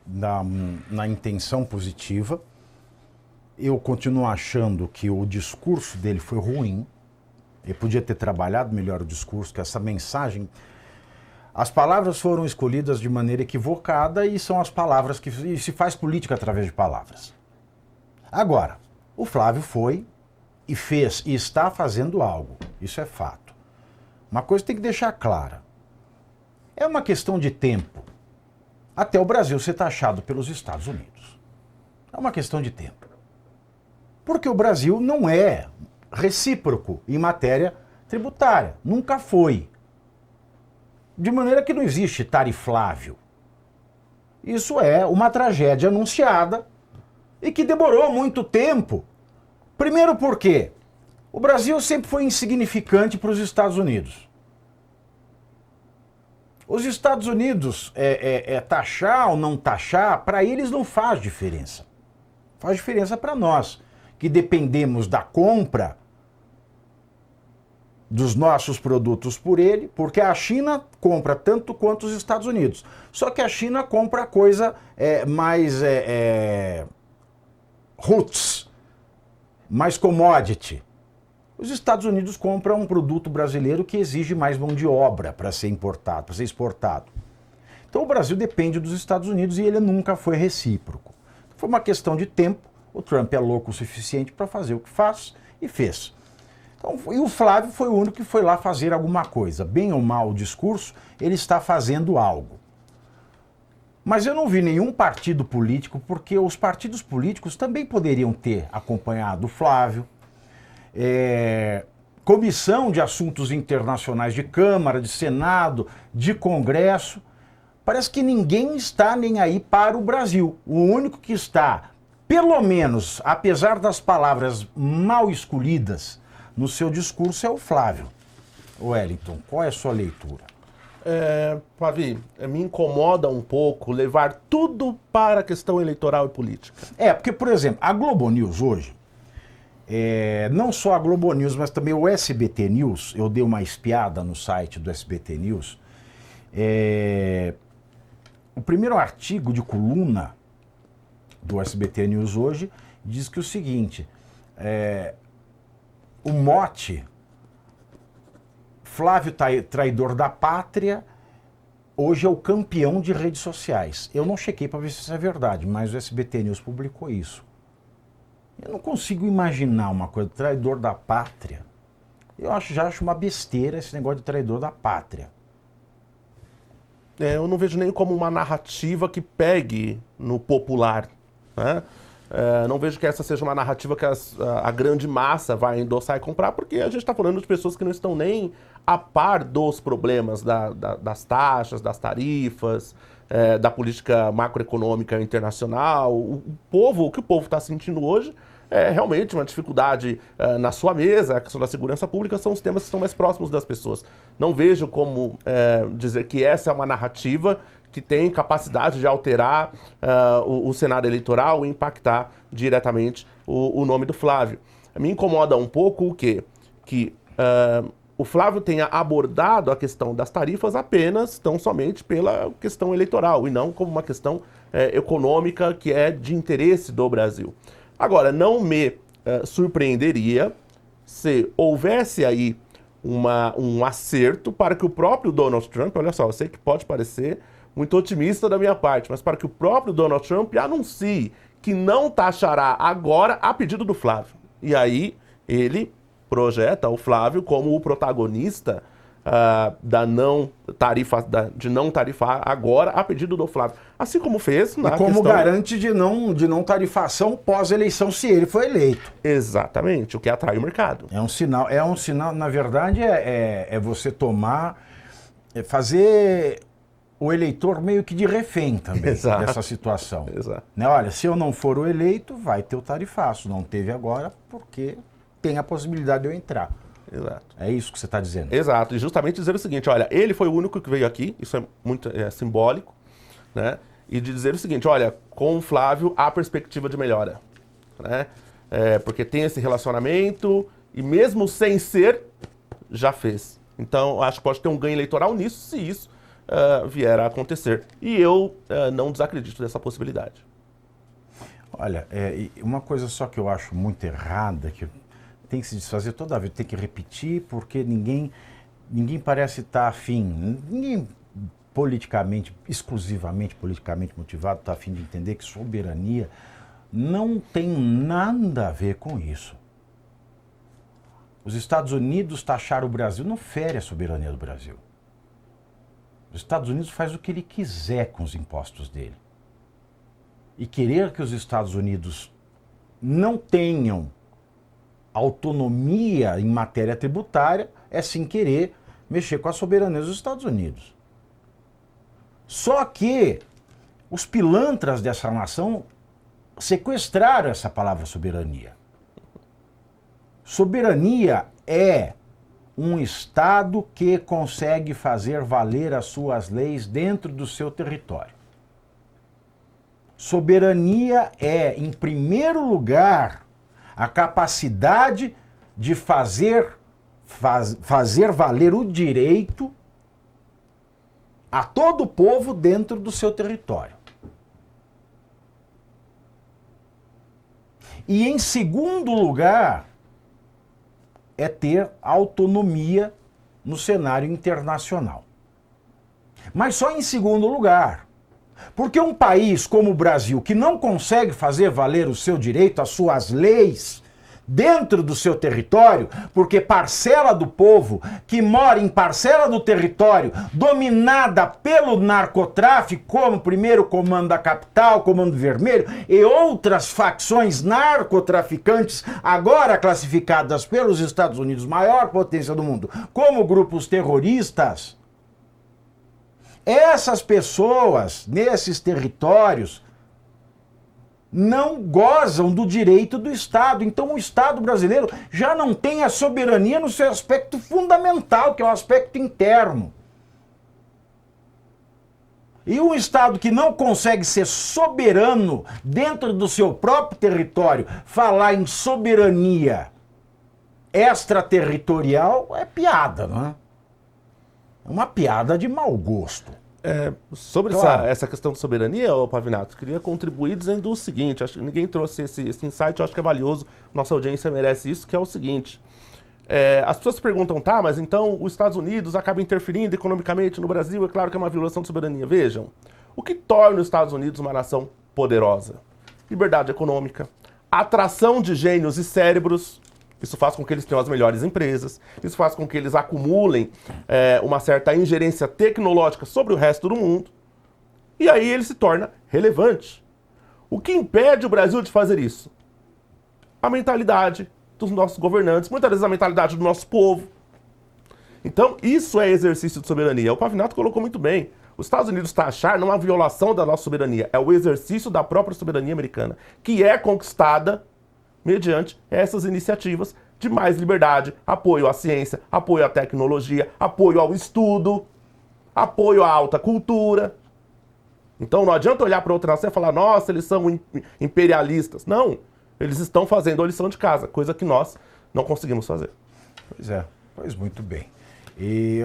na intenção positiva. Eu continuo achando que o discurso dele foi ruim. Ele podia ter trabalhado melhor o discurso, que essa mensagem... As palavras foram escolhidas de maneira equivocada e são as palavras que... E se faz política através de palavras. Agora, o Flávio foi e fez e está fazendo algo. Isso é fato. Uma coisa tem que deixar clara. É uma questão de tempo até o Brasil ser taxado pelos Estados Unidos. É uma questão de tempo. Porque o Brasil não é recíproco em matéria tributária. Nunca foi. De maneira que não existe tariflável. Isso é uma tragédia anunciada e que demorou muito tempo. Primeiro porque o Brasil sempre foi insignificante para os Estados Unidos. Os Estados Unidos, taxar ou não taxar, para eles não faz diferença. Faz diferença para nós, que dependemos da compra dos nossos produtos por ele, porque a China compra tanto quanto os Estados Unidos. Só que a China compra coisa mais roots, mais commodity. Os Estados Unidos compram um produto brasileiro que exige mais mão de obra para ser importado, para ser exportado. Então o Brasil depende dos Estados Unidos e ele nunca foi recíproco. Foi uma questão de tempo, o Trump é louco o suficiente para fazer o que faz e fez. Então, e o Flávio foi o único que foi lá fazer alguma coisa. Bem ou mal o discurso, ele está fazendo algo. Mas eu não vi nenhum partido político, porque os partidos políticos também poderiam ter acompanhado o Flávio. Comissão de Assuntos Internacionais de Câmara, de Senado, de Congresso. Parece que ninguém está nem aí para o Brasil. O único que está, pelo menos, apesar das palavras mal escolhidas no seu discurso, é o Flávio. Wellington, qual é a sua leitura? Pavi, me incomoda um pouco levar tudo para a questão eleitoral e política. Porque, por exemplo, a Globo News hoje, não só a Globo News, mas também o SBT News, eu dei uma espiada no site do SBT News, o primeiro artigo de coluna do SBT News hoje diz que o seguinte, o mote Flávio Traidor da Pátria hoje é o campeão de redes sociais. Eu não chequei para ver se isso é verdade, mas o SBT News publicou isso. Eu não consigo imaginar uma coisa, traidor da pátria. Já acho uma besteira esse negócio de traidor da pátria. Eu não vejo nem como uma narrativa que pegue no popular, né? Não vejo que essa seja uma narrativa que a grande massa vai endossar e comprar, porque a gente está falando de pessoas que não estão nem a par dos problemas das taxas, das tarifas, da política macroeconômica internacional. O que o povo está sentindo hoje é realmente uma dificuldade na sua mesa. A questão da segurança pública são os temas que estão mais próximos das pessoas. Não vejo como dizer que essa é uma narrativa que tem capacidade de alterar o cenário eleitoral e impactar diretamente o nome do Flávio. Me incomoda um pouco o quê? Que o Flávio tenha abordado a questão das tarifas apenas, tão somente pela questão eleitoral, e não como uma questão econômica que é de interesse do Brasil. Agora, não me surpreenderia se houvesse aí um acerto para que o próprio Donald Trump, olha só, eu sei que pode parecer muito otimista da minha parte, mas para que o próprio Donald Trump anuncie que não taxará agora a pedido do Flávio. E aí ele projeta o Flávio como o protagonista de não tarifar agora a pedido do Flávio. Assim como fez na questão... como garante de não tarifação pós-eleição, se ele for eleito. Exatamente, o que atrai o mercado. É um sinal, na verdade, você fazer o eleitor meio que de refém também dessa situação. Exato. Né? Olha, se eu não for o eleito, vai ter o tarifaço. Não teve agora porque tem a possibilidade de eu entrar. Exato. É isso que você está dizendo. Exato. E justamente dizer o seguinte, olha, ele foi o único que veio aqui, isso é muito simbólico, né? E de dizer o seguinte, olha, com o Flávio há perspectiva de melhora, né? Porque tem esse relacionamento e mesmo sem ser, já fez. Então, acho que pode ter um ganho eleitoral nisso, se isso vier a acontecer. E eu não desacredito dessa possibilidade. Olha, uma coisa só que eu acho muito errada, que tem que se desfazer toda vez, tem que repetir, porque ninguém parece estar afim, ninguém politicamente, exclusivamente politicamente motivado, está afim de entender que soberania não tem nada a ver com isso. Os Estados Unidos taxaram o Brasil, não fere a soberania do Brasil. Os Estados Unidos faz o que ele quiser com os impostos dele. E querer que os Estados Unidos não tenham autonomia em matéria tributária é, sem querer, mexer com a soberania dos Estados Unidos. Só que os pilantras dessa nação sequestraram essa palavra soberania. Soberania é um Estado que consegue fazer valer as suas leis dentro do seu território. Soberania é, em primeiro lugar, a capacidade de fazer valer o direito a todo o povo dentro do seu território. E, em segundo lugar, é ter autonomia no cenário internacional. Mas só em segundo lugar. Porque um país como o Brasil, que não consegue fazer valer o seu direito, as suas leis, dentro do seu território, porque parcela do povo que mora em parcela do território dominada pelo narcotráfico, como primeiro Comando da Capital, Comando Vermelho e outras facções narcotraficantes, agora classificadas pelos Estados Unidos, maior potência do mundo, como grupos terroristas, essas pessoas nesses territórios não gozam do direito do Estado. Então o Estado brasileiro já não tem a soberania no seu aspecto fundamental, que é o aspecto interno. E um Estado que não consegue ser soberano dentro do seu próprio território, falar em soberania extraterritorial é piada, não é? É uma piada de mau gosto. Sobre Claro. essa questão de soberania, Pavinato, queria contribuir dizendo o seguinte, acho que ninguém trouxe esse insight, eu acho que é valioso, nossa audiência merece isso, que é o seguinte, as pessoas se perguntam, tá, mas então os Estados Unidos acabam interferindo economicamente no Brasil, é claro que é uma violação de soberania. Vejam, o que torna os Estados Unidos uma nação poderosa? Liberdade econômica, atração de gênios e cérebros. Isso faz com que eles tenham as melhores empresas, isso faz com que eles acumulem uma certa ingerência tecnológica sobre o resto do mundo, e aí ele se torna relevante. O que impede o Brasil de fazer isso? A mentalidade dos nossos governantes, muitas vezes a mentalidade do nosso povo. Então, isso é exercício de soberania. O Pavinato colocou muito bem. Os Estados Unidos taxar não é uma violação da nossa soberania, é o exercício da própria soberania americana, que é conquistada mediante essas iniciativas de mais liberdade, apoio à ciência, apoio à tecnologia, apoio ao estudo, apoio à alta cultura. Então não adianta olhar para outra nação e falar, nossa, eles são imperialistas. Não, eles estão fazendo a lição de casa, coisa que nós não conseguimos fazer. Pois é, pois muito bem. E